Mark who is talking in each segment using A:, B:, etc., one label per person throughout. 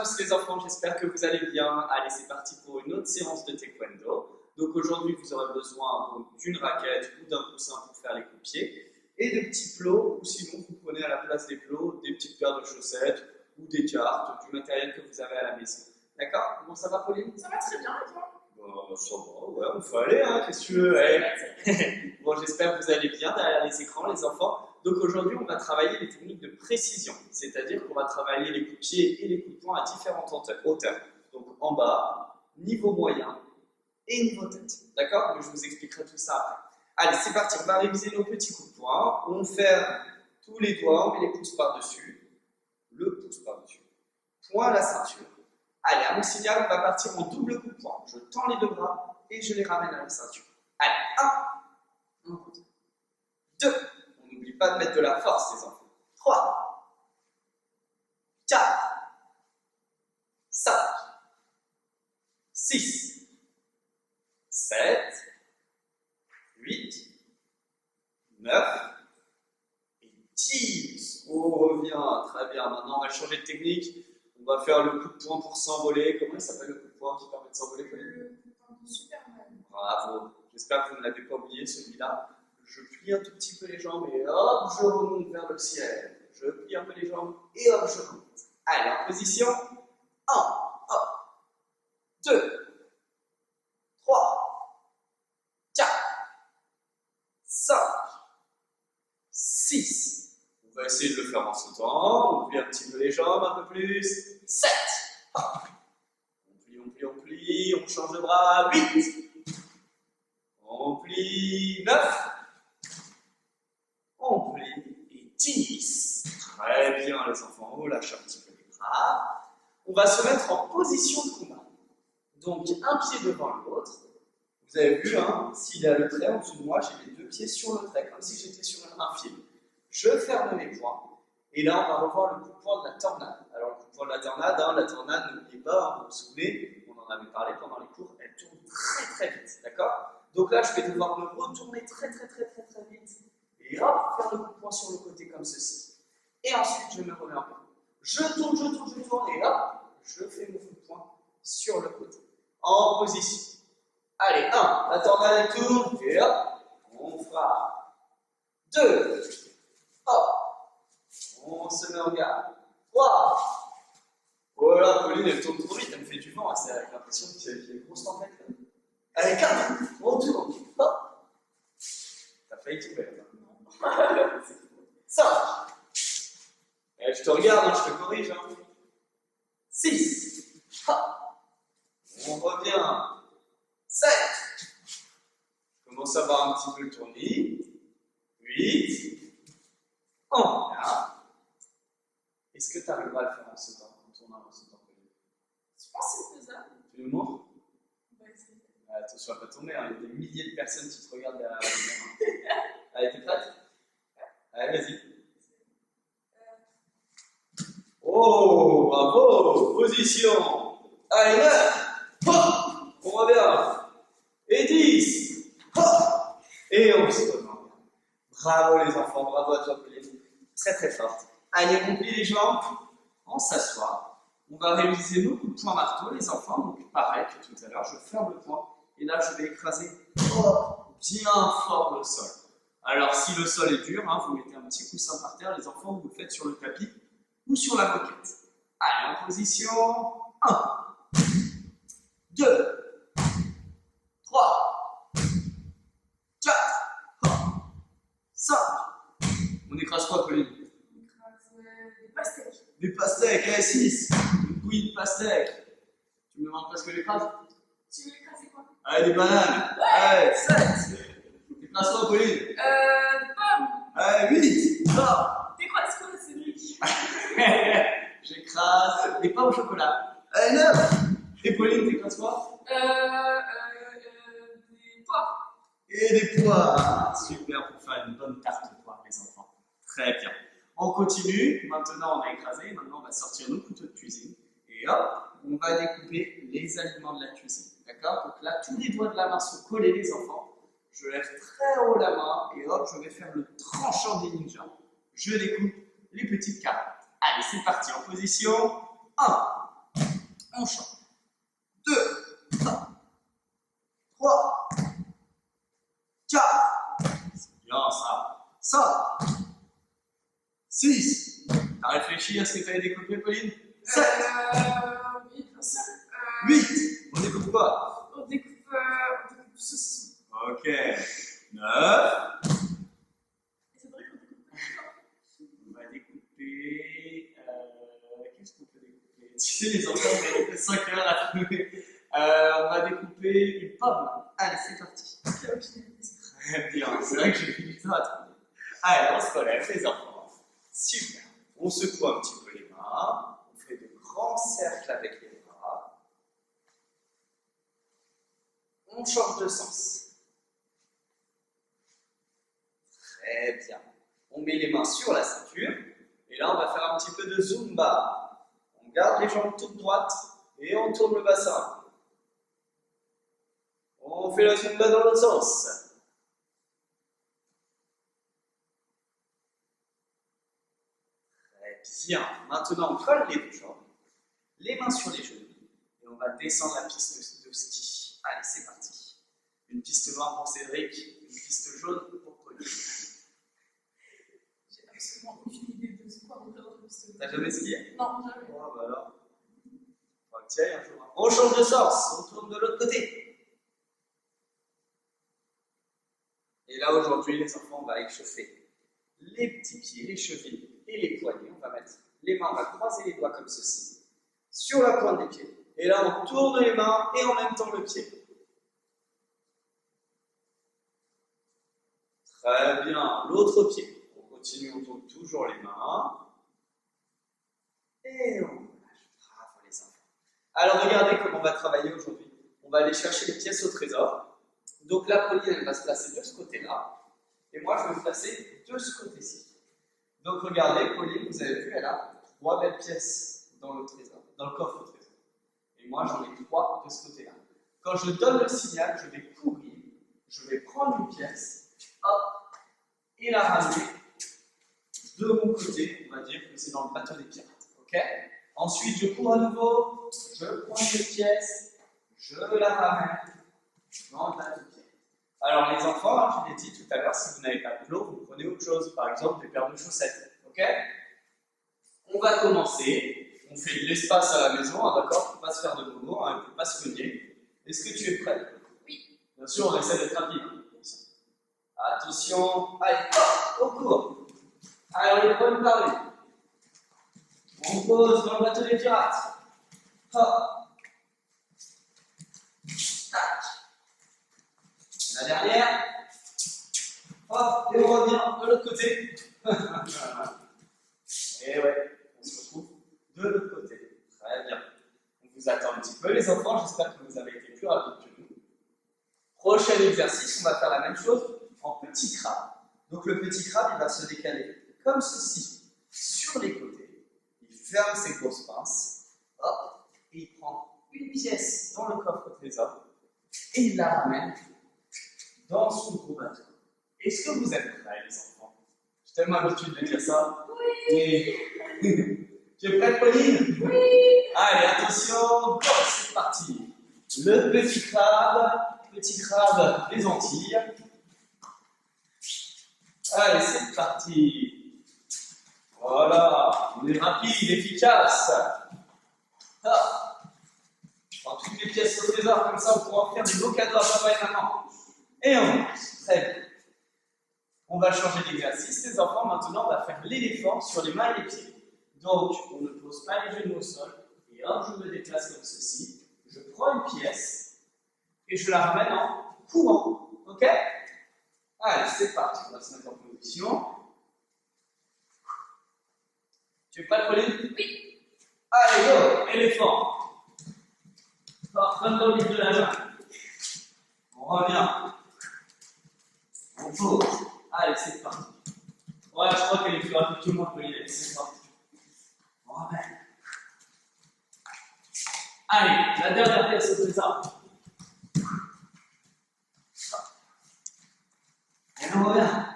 A: tous les enfants, j'espère que vous allez bien. Allez, c'est parti pour une autre séance de taekwondo. Donc aujourd'hui, vous aurez besoin d'une raquette ou d'un coussin pour faire les coups de pied et de petits plots, ou sinon vous prenez à la place des plots des petites paires de chaussettes ou des cartes, du matériel que vous avez à la maison. D'accord? Comment ça va, Pauline?
B: Ça va très bien, et toi?
A: Ça va, ouais, on faut aller, hein, qu'est-ce que tu veux? Ouais. Bon, j'espère que vous allez bien derrière les écrans, les enfants. Donc aujourd'hui, on va travailler les techniques de précision, c'est-à-dire qu'on va travailler les coups de pied et les coups de poing à différentes hauteurs. Donc en bas, niveau moyen et niveau tête. D'accord? Mais je vous expliquerai tout ça après. Allez, c'est parti, on va réviser nos petits coups de poing. On ferme tous les doigts, on met les pouces par-dessus, le pouce par-dessus, poing à la ceinture. Allez, à mon signal, on va partir en double coup de poing. Je tends les deux bras et je les ramène à la ceinture. Allez, 1, 2, on n'oublie pas de mettre de la force, les enfants. 3, 4, 5, 6, 7, 8, 9 et 10. On revient, très bien. Maintenant, on va changer de technique. On va faire le coup de poing pour s'envoler. Comment il s'appelle le coup de poing qui permet de s'envoler?
B: Le coup de poing de Superman.
A: Bravo. J'espère que vous ne l'avez pas oublié, celui-là. Je plie un tout petit peu les jambes et hop, je remonte vers le ciel. Je plie un peu les jambes et hop, je remonte. Allez, en position. 1, hop. 2, 3, 4, 5, 6. On va essayer de le faire en sautant. On plie un petit peu les jambes, un peu plus. 7. On plie. On change de bras. 8. On plie. 9. On plie. Et 10. Très bien, les enfants. On lâche un petit peu les bras. On va se mettre en position de combat. Donc, un pied devant l'autre. Vous avez vu, hein, s'il y a le trait en dessous de moi, j'ai les deux pieds sur le trait, comme si j'étais sur un fil. Je ferme mes poings. Et là, on va revoir le coup de poing de la tornade. Alors, le coup de poing de la tornade, n'oubliez pas, vous vous souvenez, on en avait parlé pendant les cours, elle tourne très très vite, d'accord? Donc là, je vais devoir me retourner très vite. Et hop, faire le coup de poing sur le côté comme ceci. Et ensuite, je me remets en place. Je tourne, et hop, je fais mon coup de poing sur le côté. En position. Allez, 1, la tornade elle tourne, et hop, on frappe. 2, hop, on se met en garde. 3, oh là, Pauline, elle tourne trop vite, elle me fait du vent, hein, c'est avec l'impression qu'il y a une grosse tempête. Là. Allez, 4, on tourne, hop, t'as failli tomber là. 5, et je te regarde, hein, je te corrige. Hein. 6, hop, on revient. 7, je commence à avoir un petit peu le tournis. 8, on vient. Est-ce que tu arriveras à le faire en sautant, en tournant en sautant?
B: Je pense que c'est faisable.
A: Tu nous montres?
B: On va essayer.
A: Attention à ne pas tomber, hein. Il y a des milliers de personnes qui te regardent derrière la caméra. Allez, t'es prête? Allez, vas-y. Oh, bravo! Position! Allez, 9! Hop! On revient! Et 10! Hop! Et on se remet. Bravo les enfants, bravo à toi Pauline. Très forte. Allez, on plie les jambes, on s'assoit. On va réviser nos coups de poing marteau les enfants. Donc pareil que tout à l'heure, je ferme le poing et là je vais écraser bien fort le sol. Alors si le sol est dur, hein, vous mettez un petit coussin par terre, les enfants, vous le faites sur le tapis ou sur la moquette. Allez, en position. 1, 2, 3, 4, 5. On écrase quoi, Pauline?
B: On écrase des pastèques.
A: Des pastèques, allez, 6. Une bouillie de pastèques. Tu me demandes pas ce que j'écrase?
B: Tu veux écraser quoi?
A: Allez, des bananes.
B: Ouais.
A: Allez, 7. T'écrases quoi, Pauline?
B: Des pommes.
A: Allez, 8. Ah.
B: T'écrases quoi, Cédric?
A: J'écrase des pommes au chocolat. Allez, 9. Et Pauline, t'écrases quoi?
B: Des poires.
A: Et des poires. Super, pour faire une bonne tarte de poires, les enfants. Très bien. On continue. Maintenant, on a écrasé. Maintenant, on va sortir nos couteaux de cuisine. Et hop, on va découper les aliments de la cuisine. D'accord? Donc là, tous les doigts de la main sont collés, les enfants. Je lève très haut la main et hop, je vais faire le tranchant des ninjas. Je découpe les petites carottes. Allez, c'est parti. En position 1, On change. 2, 3, 4. C'est bien ça. 5, 6. T'as réfléchi à ce que t'avais découpé, Pauline? 7,
B: Oui, bien sûr.
A: 8. On découpe quoi?
B: On découpe du saucisson.
A: Ok. 9.
B: Et c'est vrai qu'on découpe pas.
A: On va découper. Qu'est-ce qu'on peut découper? Tu sais, les enfants, on a 5 heures à trouver. On va découper une pomme. Allez, c'est parti. Très bien, c'est vrai que j'ai mis du temps à trouver. Allez, on se relève, les enfants. Super. On secoue un petit peu les mains. On fait de grands cercles avec les bras. On change de sens. Très bien. On met les mains sur la ceinture. Et là, on va faire un petit peu de Zumba. On garde les jambes toutes droites et on tourne le bassin. On fait la Zumba dans l'autre sens. Très bien. Maintenant, on colle les deux jambes, les mains sur les genoux et on va descendre la piste de ski. Allez, c'est parti. Une piste noire pour Cédric, une piste jaune pour Pauline.
B: J'ai absolument aucune idée de ce qu'on va faire dans le pistolet.
A: T'as jamais skié?
B: Non, jamais.
A: Oh, bah alors. Faudra que tu y ailles un jour. On change de sens, on tourne de l'autre côté. Et là, aujourd'hui, les enfants, on va échauffer les petits pieds, les chevilles et les poignets. On va mettre les mains, on va croiser les doigts comme ceci, sur la pointe des pieds. Et là, on tourne les mains et en même temps le pied. Très bien. L'autre pied. On continue, on tourne toujours les mains. Et on relâche. Bravo, les enfants. Alors, regardez comment on va travailler aujourd'hui. On va aller chercher les pièces au trésor. Donc là, Pauline, elle va se placer de ce côté-là. Et moi, je vais me placer de ce côté-ci. Donc regardez, Pauline, vous avez vu, elle a 3 belles pièces dans le trésor, dans le coffre au trésor. Et moi, j'en ai 3 de ce côté-là. Quand je donne le signal, je vais courir, je vais prendre une pièce, hop, et la ramener de mon côté. On va dire que c'est dans le bateau des pirates. Ok? Ensuite, je cours à nouveau, je prends une pièce, je la ramène dans le bateau des pirates. Alors les enfants, hein, je l'ai dit tout à l'heure, si vous n'avez pas de l'eau, vous prenez autre chose, par exemple des paires de chaussettes. Ok? On va commencer. On fait de l'espace à la maison, hein, d'accord? Il ne faut pas se faire de bobo, hein, il ne faut pas se cogner. Est-ce que tu es prêt?
B: Oui.
A: Bien sûr, on essaie d'être rapide. Attention, allez, hop, au cours. Allez, on les prend une par une. On pose dans le bateau des pirates. Hop. Tac. La dernière. Hop, et on revient de l'autre côté. Et ouais, on se retrouve de l'autre côté. Très bien. On vous attend un petit peu, les enfants. J'espère que vous avez été plus rapides que nous. Prochain exercice, on va faire la même chose en petit crabe. Donc le petit crabe, il va se décaler comme ceci sur les côtés. Il ferme ses grosses pinces. Hop, et il prend une pièce dans le coffre au trésor et il la ramène dans son gros bateau. Est-ce que vous êtes prêts, les enfants? J'ai tellement l'habitude de dire ça.
B: Oui.
A: Tu es prête, Pauline?
B: Oui.
A: Allez, attention, go, c'est parti. Le petit crabe des Antilles. Allez, c'est parti. Voilà, on est rapide, efficace. Ah. Je prends toutes les pièces au trésor, comme ça on pourra offrir des beaux cadeaux à papa et maman. Et on marche. Très bien. On va changer d'exercice, les enfants. Maintenant, on va faire l'éléphant sur les mains et les pieds. Donc, on ne pose pas les genoux au sol. Et hop, je me déplace comme ceci. Je prends une pièce et je la ramène en courant. Ok? Allez, c'est parti. On va se mettre en position. Tu es prête, Pauline?
B: Oui.
A: Allez, go! Éléphant. Comme dans le livre de la jungle. On revient. On pose. Allez, c'est parti. Ouais, je crois qu'elle est plus rapide que moi, Pauline. C'est parti. On ramène. Allez, la dernière pièce au trésor. Et on revient.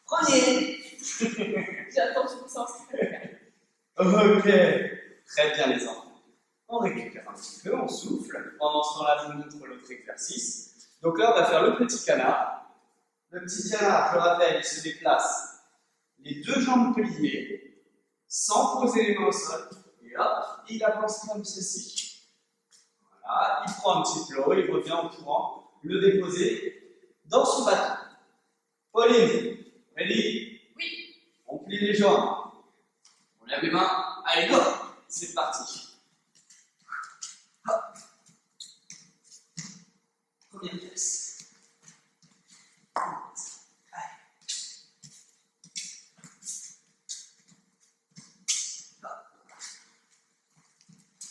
A: Premier.
B: J'attends, je me sens.
A: Ok. Très bien les enfants. On récupère un petit peu, on souffle. Pendant ce temps-là, je vous montre l'autre exercice. Donc là, on va faire le petit canard. Le petit canard, je rappelle, il se déplace les deux jambes pliées, sans poser les mains au sol. Et hop, il avance comme ceci. Voilà, il prend un petit plot, il revient en courant, le déposer dans son bâton. Pauline, ready?
B: Oui.
A: On plie les jambes. On lève les mains. Allez, go! C'est parti. Hop. Première pièce.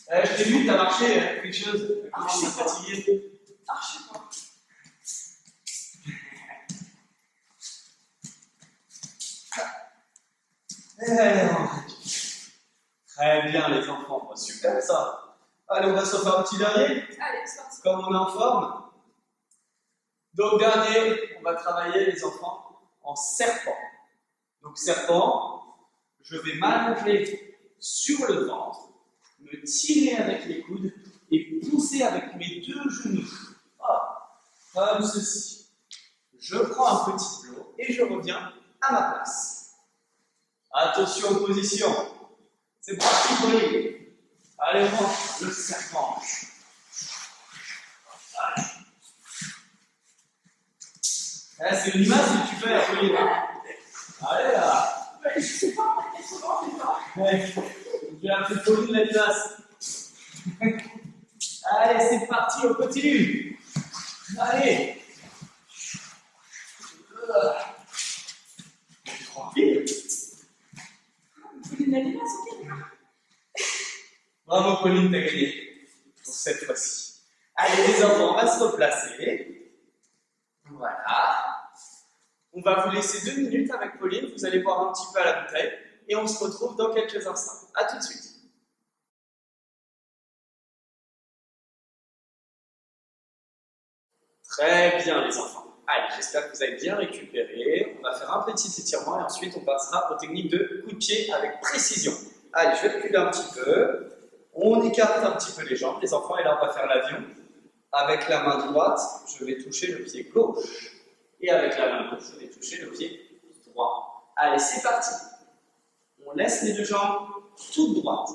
A: Allez. Je t'ai vu, t'as marché quelque chose.
B: Ah,
A: Comment
B: je sais
A: t'es
B: pas.
A: fatigué?
B: Ah, je sais pas.
A: Très bien les enfants, super ça. Allez, on va se faire un petit dernier,
B: Allez, c'est parti.
A: comme on est en forme. Donc dernier, on va travailler les enfants en serpent. Donc serpent, je vais m'allonger sur le ventre, me tirer avec les coudes et pousser avec mes deux genoux. Ah, comme ceci. Je prends un petit plot et je reviens à ma place. Attention aux positions. C'est parti, Pauline. Allez, on rentre le serpent. Allez. C'est une image que tu fais, Pauline. Allez là.
B: Je sais pas, mais qu'est-ce qu'on fait pas?
A: Ouais. Je vais appeler Pauline la classe. Allez, c'est parti, on continue. Allez. Tranquille.
B: Pauline, elle est là, c'est bien.
A: Bravo Pauline, t'as gagné pour cette fois-ci. Allez les enfants, on va se replacer. Voilà. On va vous laisser 2 minutes avec Pauline, vous allez boire un petit peu à la bouteille et on se retrouve dans quelques instants. A tout de suite. Très bien les enfants. Allez, j'espère que vous avez bien récupéré. On va faire un petit étirement et ensuite on passera aux techniques de coup de pied avec précision. Allez, je vais reculer un petit peu. On écarte un petit peu les jambes, les enfants, et là on va faire l'avion. Avec la main droite, je vais toucher le pied gauche. Et avec la main gauche, je vais toucher le pied droit. Allez, c'est parti. On laisse les deux jambes toutes droites.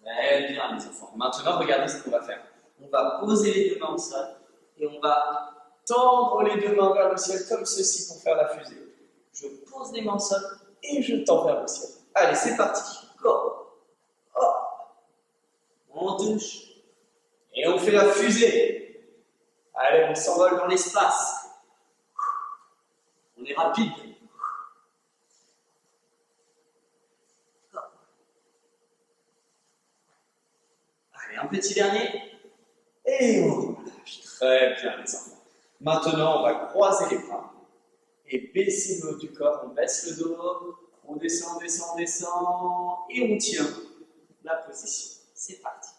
A: Très bien les enfants. Maintenant, regardez ce qu'on va faire. On va poser les deux mains au sol et on va tendre les deux mains vers le ciel comme ceci pour faire la fusée. Je pose les mains au sol et je tends vers le ciel. Allez, c'est parti. Go. Hop. On touche et on fait la fusée. Allez, on s'envole dans l'espace. On est rapide. Allez, un petit dernier. Et on relâche. Très bien, les enfants. Maintenant, on va croiser les bras et baisser le haut du corps. On baisse le dos. On descend, descend, descend. Et on tient la position. C'est parti.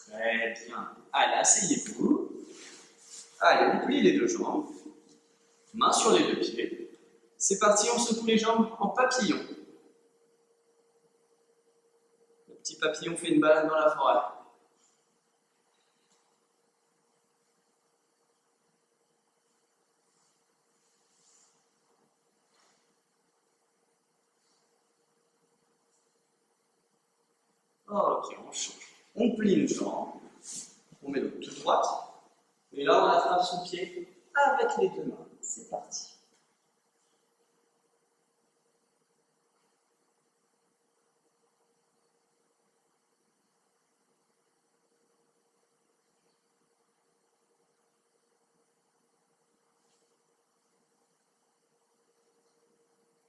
A: Très bien. Allez, asseyez-vous. Allez, on plie les deux jambes. Main sur les deux pieds. C'est parti, on secoue les jambes en papillon. Le petit papillon fait une balade dans la forêt. Ok, on change. On plie une jambe. On met l'autre toute droite. Et là, on attrape son pied avec les deux mains. C'est parti.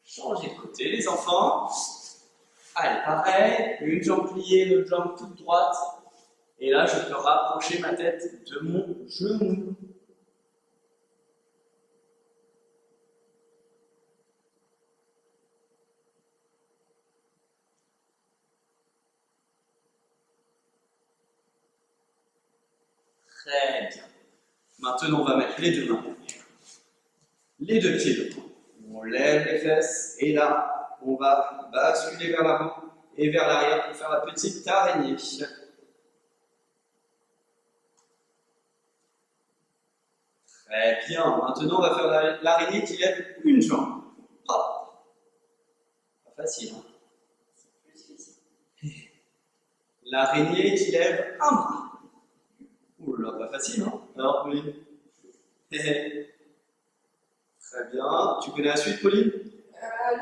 A: Changez de côté, les enfants. Allez, pareil. Une jambe pliée, l'autre jambe toute droite. Et là, je peux rapprocher ma tête de mon genou. Très bien. Maintenant, on va mettre les deux mains derrière. Les deux pieds devant. On lève les fesses et là, on va basculer vers l'avant et vers l'arrière pour faire la petite araignée. Très bien. Maintenant, on va faire l'araignée qui lève une jambe. Hop. Pas facile, hein?
B: C'est plus difficile.
A: L'araignée qui lève un bras. Oula, pas facile, hein? Alors, Pauline? Très bien. Tu connais la suite, Pauline?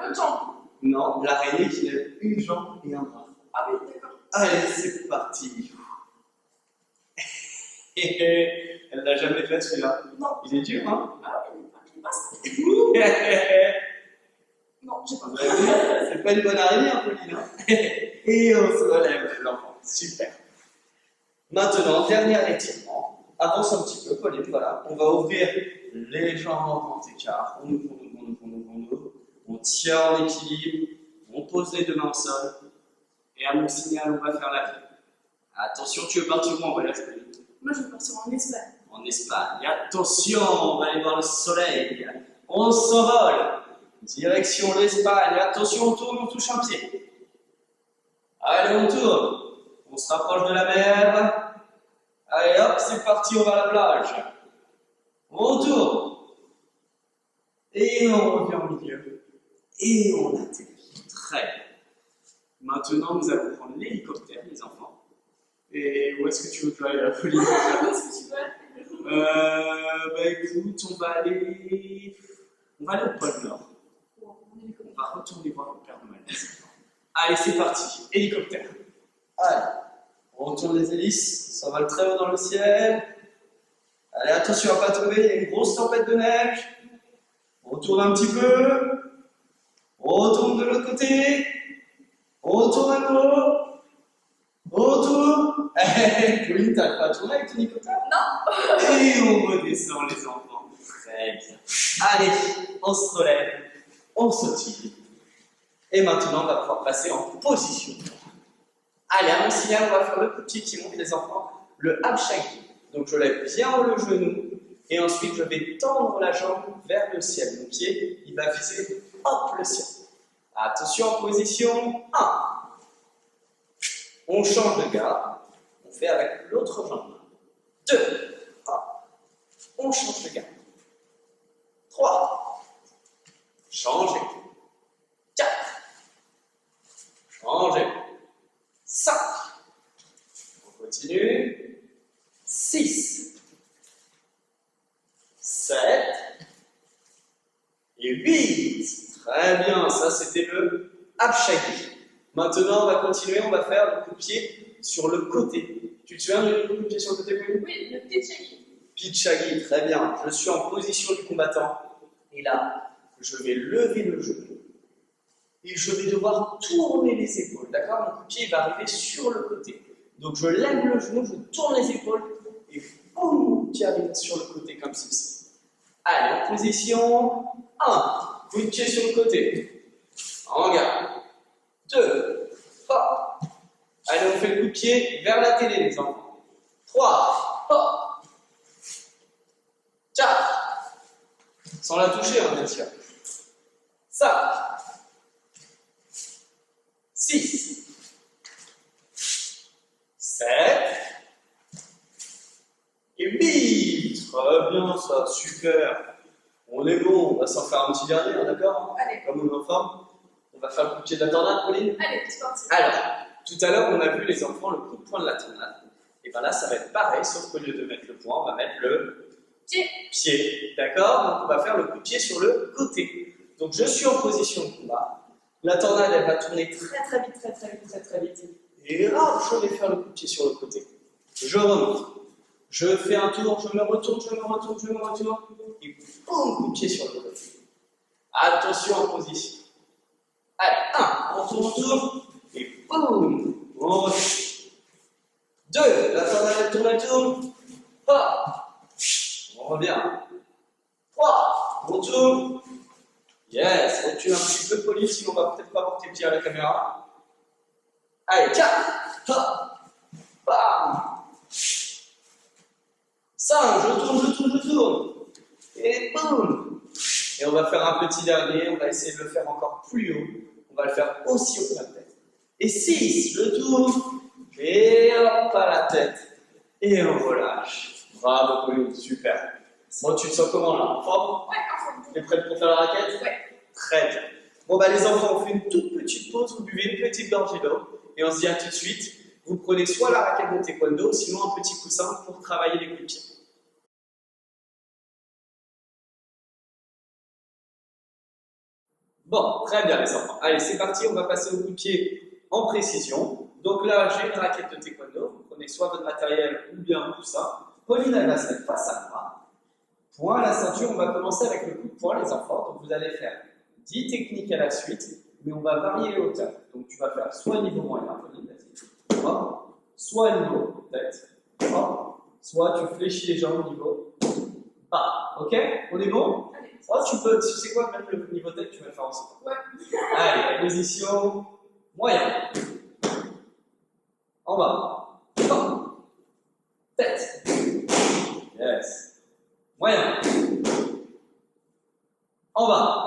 B: L'autre jambe.
A: Non, l'araignée qui lève une jambe et un bras.
B: Ah oui, d'accord.
A: Allez, c'est parti. Elle l'a jamais fait celui-là.
B: Non.
A: Il est dur, hein?
B: Ah oui, il passe. Non, j'ai pas.
A: Vous avez vu? C'est pas une bonne araignée, hein, Pauline, hein? Et on se relève, l'enfant. Super. Maintenant, dernier étirement. Avance un petit peu, Pauline, voilà. On va ouvrir les jambes en grand écart. On ouvre, on ouvre, on ouvre, on ouvre, on ouvre. On tient en équilibre. On pose les deux mains au sol. Et à mon signal, on va faire la vie. Attention, tu veux partir où en voyage, Pauline?
B: Moi, je vais partir en Espagne.
A: En Espagne. Attention, on va aller voir le soleil. On s'envole. Direction l'Espagne. Attention, on tourne, on touche un pied. Allez, on tourne. On se rapproche de la mer. Allez, hop, c'est parti, on va à la plage. On tourne. Et on revient au milieu. Et on atterrit. Très bien. Maintenant, nous allons prendre l'hélicoptère, les enfants. Et où est-ce que tu veux que j'aille, Pauline?
B: Où est-ce que tu veux aller?
A: Bah écoute, on va aller au pôle Nord. On va retourner voir le Père Noël. Allez, c'est parti. Hélicoptère. Allez, on retourne les hélices. Ça vole très haut dans le ciel. Allez, attention à ne pas tomber. Il y a une grosse tempête de neige. On tourne un petit peu. On retourne de l'autre côté. On retourne à nouveau. On tourne. Pauline, t'arrives pas à tourner avec ton hélicoptère?
B: Non.
A: Et on redescend, les enfants. Très bien. Allez, on se relève. On sautille. Et maintenant, on va pouvoir passer en position. Allez, à mon signal, on va faire le coup de pied qui monte, les enfants. Le hapshaki. Donc, je lève bien haut le genou. Et ensuite, je vais tendre la jambe vers le ciel. Mon pied, il va viser, hop, le ciel. Attention, en position 1. On change de garde. On fait avec l'autre jambe. 2. Hop. On change de garde. 3. Changez. 4. Changez. 5. On continue. 6. 7. Et 8. Très bien, ça c'était le hapshaki. Maintenant, on va continuer, on va faire le coup de pied sur le côté. Tu te souviens du coup de pied sur le côté, Pauline?
B: Oui, le petit chagui.
A: Pitchagi, très bien. Je suis en position du combattant. Et là, je vais lever le genou. Et je vais devoir tourner les épaules. D'accord? Mon coup de pied va arriver sur le côté. Donc je lève le genou, je tourne les épaules. Et boum, mon coup de pied arrive sur le côté comme ceci. Allez, en position 1. Coup de pied sur le côté. En garde. 2. Hop. Allez, on fait le coup de pied vers la télé, les enfants. 3. Hop. 4. Sans la toucher, hein, bien sûr. 5. 6. 7. Et 8. Très bien, ça, super. On est bon, on va s'en faire un petit dernier, hein, d'accord?
B: Allez.
A: Comme on est en forme. On va faire le coup de pied de la tornade, Pauline?
B: Allez, c'est parti.
A: Alors, tout à l'heure, on a vu les enfants le coup de poing de la tornade. Et bien là, ça va être pareil, sauf qu'au lieu de mettre le poing, on va mettre le pied. D'accord? Donc, on va faire le coup de pied sur le côté. Donc, je suis en position de combat. La tornade, elle va tourner très vite, très vite. Et hop, je vais faire le coup de pied sur le côté. Je remonte. Je fais un tour, je me retourne. Et boum, coup de pied sur le côté. Attention en position. Allez, 1, on tourne. Et boum, on revient. 2, la tornade, elle tourne. Hop, on revient. 3, on tourne. Yes, recule un petit peu, Pauline, sinon on va peut-être pas voir tes pieds à la caméra. Allez, 4, hop, bam. 5, je tourne. Et boum. Et on va faire un petit dernier, on va essayer de le faire encore plus haut. On va le faire aussi haut que la tête. Et 6, je tourne. Et hop à la tête. Et on relâche. Bravo Pauline, super. Bon, tu te sens comment là? En forme?
B: Ouais, en forme.
A: Tu es prête pour faire la raquette?
B: Ouais.
A: Très bien. Bon, bah les enfants, on fait une toute petite pause, vous buvez une petite gorgée d'eau, et on se dit à tout de suite. Vous prenez soit la raquette de taekwondo, sinon un petit coussin pour travailler les coups de pied. Bon, très bien les enfants. Allez, c'est parti, on va passer au coup de pied en précision. Donc là, j'ai une raquette de taekwondo. Vous prenez soit votre matériel ou bien un coussin. Pauline, elle va se mettre face à moi. Point à la ceinture, on va commencer avec le coup de poing, les enfants. Donc vous allez faire 10 techniques à la suite, mais on va varier les hauteurs. Donc tu vas faire soit niveau moyen, Pauline, vas-y. Hop. Soit niveau tête. Hop. Soit tu fléchis les jambes au niveau bas. Ok? On est bon?
B: Allez.
A: Oh, tu sais quoi, même le niveau tête, tu vas le faire ensemble.
B: Ouais.
A: Allez, position moyen. En bas. Hop. Tête. Yes. Moyen. En bas.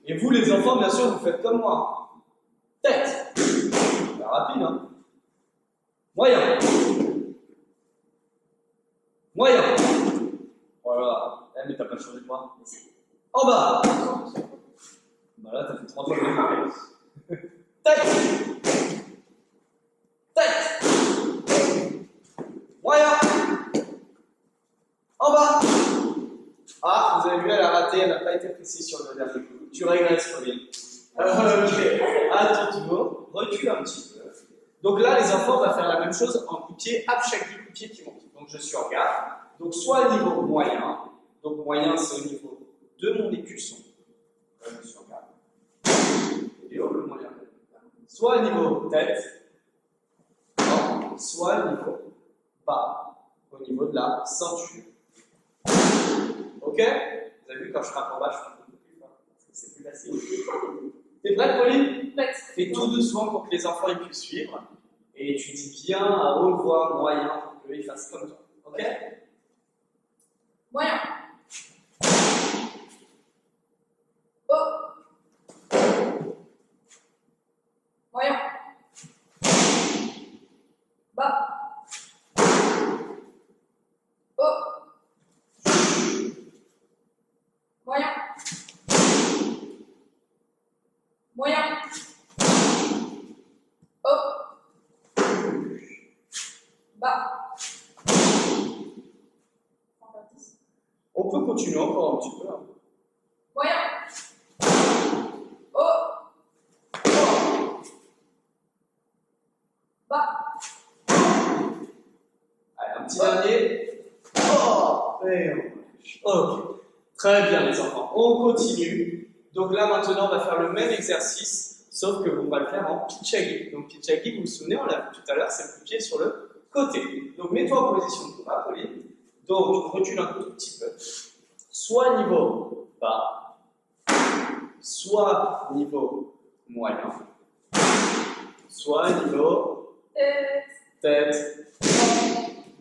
A: Et vous, les enfants, bien sûr, vous faites comme moi. Tête. C'est rapide, hein. Moyen. Moyen. Voilà. Eh, mais t'as pas changé de moi. En bas. Bah là, t'as fait 3 fois le même. Tête. Tête. Moyen. En bas. Ah, vous avez vu, elle a raté, elle n'a pas été précise sur le dernier coup. Tu régresses, Pauline. Ok. À ton tour, recule un petit peu. Donc là, les enfants, on va faire la même chose en coup de pied, à chaque coup de pied qui monte. Donc je suis en garde. Donc soit au niveau moyen. Donc moyen, c'est au niveau de mon écusson. Là, je suis en garde. Et haut, le moyen. Soit au niveau tête. Non. Soit au niveau bas. Au niveau de la ceinture. Ok? Vous avez vu, quand je frappe en bas, je frappe un peu plus fort. C'est plus facile. T'es prête, Pauline?
B: Ouais.
A: Fais tout doucement pour que les enfants ils puissent suivre. Et tu dis bien à haute voix, moyen, pour qu'ils fassent comme toi. Ok?
B: Moyen. Oh. Moyen. Bas. Oh. Moyen. Moyen. Oh. Bas.
A: On peut continuer encore un petit peu. Hein.
B: Moyen. Oh. Bas.
A: Allez, un petit dernier. Oh, et on... Ok. Très bien, les enfants. On continue. Donc là, maintenant, on va faire le même exercice, sauf que on va le faire en pitchagi. Donc, pitchagi, vous vous souvenez, on l'a vu tout à l'heure, c'est le coup de pied sur le côté. Donc, mets-toi en position de combat, Pauline. Donc, recule un tout petit peu. Soit niveau bas, soit niveau moyen, soit niveau tête.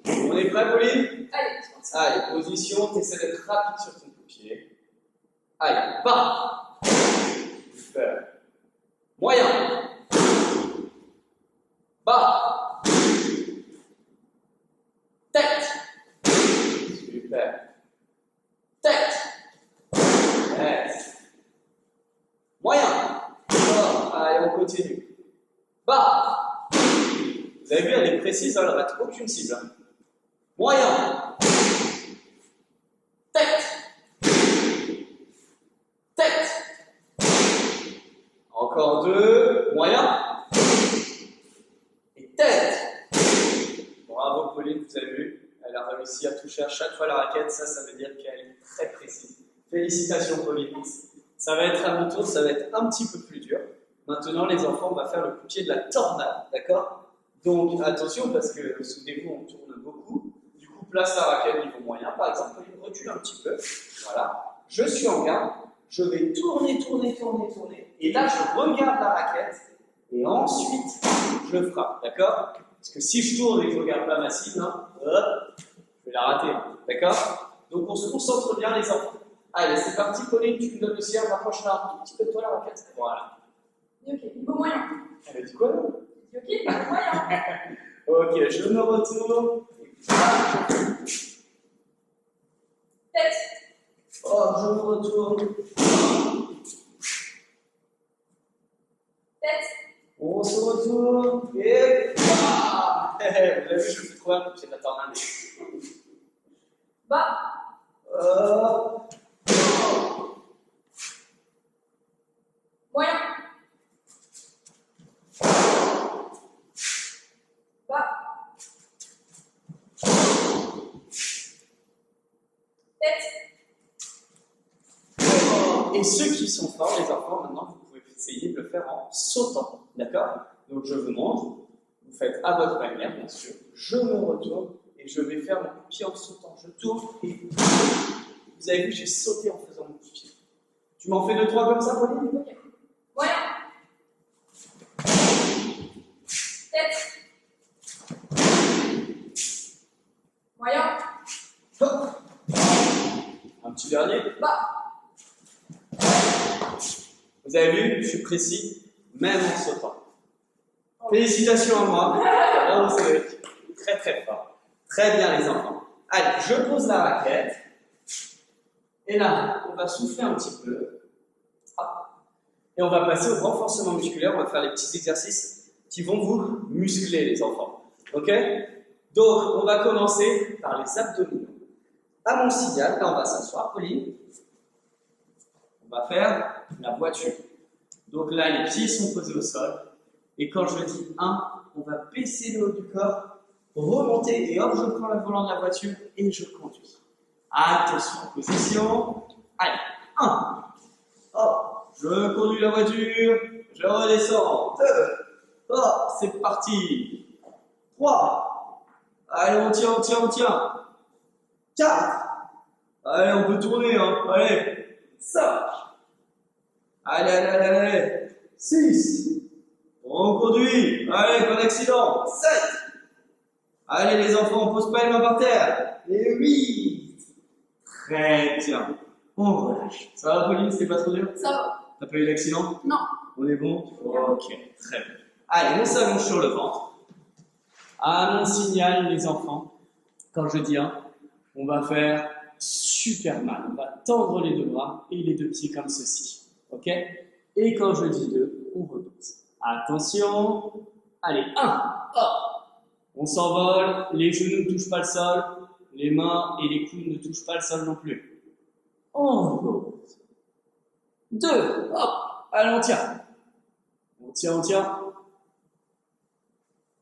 A: On est prêt, Pauline?
B: Allez, je pense.
A: Allez, position, tu essaies d'être rapide sur ton coup de pied. Allez, bas. Super. Moyen. Bas. Tête. Super. Tête. Yes. Moyen. Oh, allez, on continue. Bas. Vous avez vu, elle est précise, elle ne rate aucune cible. Hein. Moyen. Tête. Tête. Encore 2. Moyen. Et tête. Bravo Pauline, vous avez vu, elle a réussi à toucher à chaque fois la raquette, ça veut dire qu'elle est très précise. Félicitations Pauline. Ça va être à mon tour, ça va être un petit peu plus dur. Maintenant les enfants, on va faire le coup de pied de la tornade, d'accord? Donc attention parce que, souvenez-vous, on tourne beaucoup. Du coup, place la raquette niveau moyen, par exemple, Pauline recule un petit peu. Voilà. Je suis en garde, je vais tourner. Et là, je regarde la raquette et ensuite, je frappe, d'accord? Parce que si je tourne et que je ne regarde pas ma cible, hein, je vais la rater, hein. D'accord? Donc on se concentre bien les enfants. Allez, c'est parti, Pauline, tu me donnes le ciel, rapproche-la un tout petit peu de toi la raquette. Voilà.
B: Ok, niveau moyen.
A: Elle a dit quoi là?
B: Ok, niveau moyen.
A: Ok, je me retourne.
B: Tête.
A: Oh, je me retourne.
B: Tête.
A: On se retourne. Et. Ah, vous avez vu, je me suis trouvé un peu, c'est de la tornade.
B: Bas. Moyen. Bas. Tête.
A: Et ceux qui sont forts, les enfants, maintenant, vous pouvez essayer de le faire en sautant. D'accord? Donc je vous montre. Vous faites à votre manière, bien sûr. Je me retourne et je vais faire mon coup de pied en sautant. Je tourne et. Vous avez vu, j'ai sauté en faisant mon coup de pied. Tu m'en fais 2-3 comme ça, Pauline?
B: Ok. Moyen. Tête. Moyen.
A: Hop. Un petit dernier.
B: Bas.
A: Vous avez vu, je suis précis, même en sautant. Félicitations à moi. Bravo, c'est très très fort. Très bien les enfants. Allez, je pose la raquette. Et là, on va souffler un petit peu. Hop. Et on va passer au renforcement musculaire. On va faire les petits exercices qui vont vous muscler les enfants. Ok? Donc, on va commencer par les abdominaux. À mon signal, là on va s'asseoir, Pauline. On va faire la voiture. Donc là, les pieds sont posés au sol. Et quand je dis 1, on va baisser le haut du corps, remonter, et hop, je prends le volant de la voiture et je conduis. Attention, position. Allez, 1. Hop, je conduis la voiture, je redescends. 2. Hop, c'est parti. 3. Allez, on tient, on tient, on tient. 4. Allez, on peut tourner, hein. Allez. 5. Allez, allez, allez, allez. 6. On conduit. Allez, pas d'accident. 7. Allez, les enfants, on pose pas les mains par terre. Et 8. Très bien. On relâche. Ça va, Pauline, c'était pas trop dur?
B: Ça va.
A: T'as pas eu d'accident?
B: Non.
A: On est bon? Ok, très bien. Allez, on s'allonge sur le ventre. À mon signal, les enfants, quand je dis 1, on va faire super mal. On va tendre les 2 bras et les 2 pieds comme ceci. Ok? Et quand je dis 2, on repose. Attention. Allez, 1. Hop. On s'envole. Les genoux ne touchent pas le sol. Les mains et les coudes ne touchent pas le sol non plus. On repose. 2. Hop. Allez, on tient. On tient, on tient.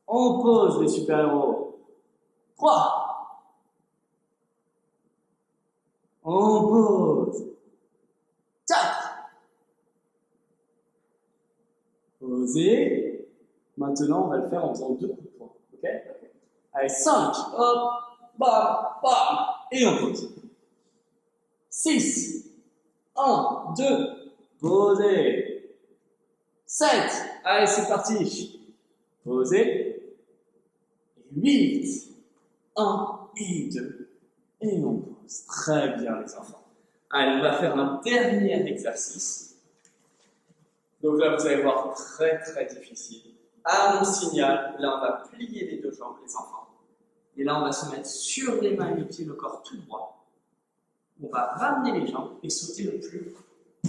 A: On pose les super-héros. 3. On pose. 4. Posez. Maintenant, on va le faire en faisant 2 coups de poing. Ok? Allez, 5. Hop. Bam. Bam. Et on pose. 6. 1. 2. Posez. 7. Allez, c'est parti. Posez. 8. 1 et 2. Et on pose. Très bien, les enfants. Allez, on va faire un dernier exercice. Donc là, vous allez voir, très très difficile. À mon signal, là, on va plier les 2 jambes, les enfants. Et là, on va se mettre sur les mains et les pieds, le corps tout droit. On va ramener les jambes et sauter le plus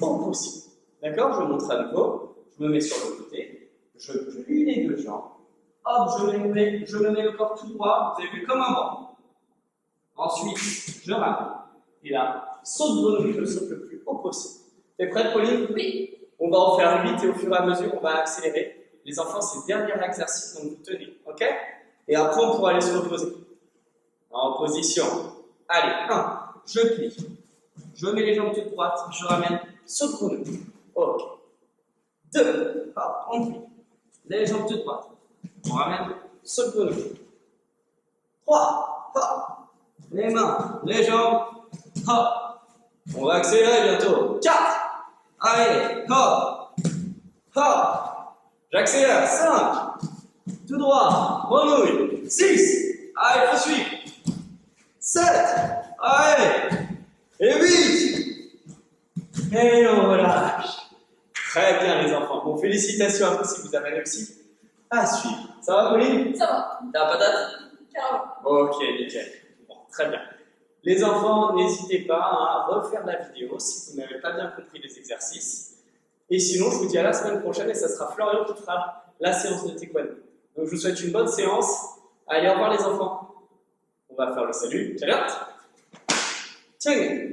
A: haut possible. D'accord? Je montre à nouveau. Je me mets sur le côté. Je plie les 2 jambes. Hop, je me mets le corps tout droit. Vous avez vu comme un banc. Ensuite, je ramène. Et là, saute grenouille, je saute le plus haut possible. T'es prête, Pauline?
B: Oui.
A: On va en faire 8 et au fur et à mesure, on va accélérer. Les enfants, c'est le dernier exercice, donc vous tenez. Ok? Et après, on pourra aller se reposer. En position. Allez, 1. Je plie. Je mets les jambes toutes droites. Je ramène. Saute grenouille. Ok. 2. Hop, on plie. Les jambes toutes droites. On ramène. Saute grenouille. 3. Hop. Les mains, les jambes. Hop. On va accélérer bientôt. 4. Allez, hop. Hop. J'accélère. 5. Tout droit. Grenouille. 6. Allez, faut suivre. 7, allez, et 8, et on relâche. Très bien les enfants. Bon, félicitations à vous si vous avez réussi à suivre. Ça va, Pauline?
B: Ça va.
A: T'as la patate?
B: Carrément.
A: Ok, nickel. Bon, très bien. Les enfants, n'hésitez pas à refaire la vidéo si vous n'avez pas bien compris les exercices. Et sinon, je vous dis à la semaine prochaine et ça sera Florian qui fera la séance de taekwondo. Donc, je vous souhaite une bonne séance. Allez, au revoir les enfants. On va faire le salut. Ciao. Tiens.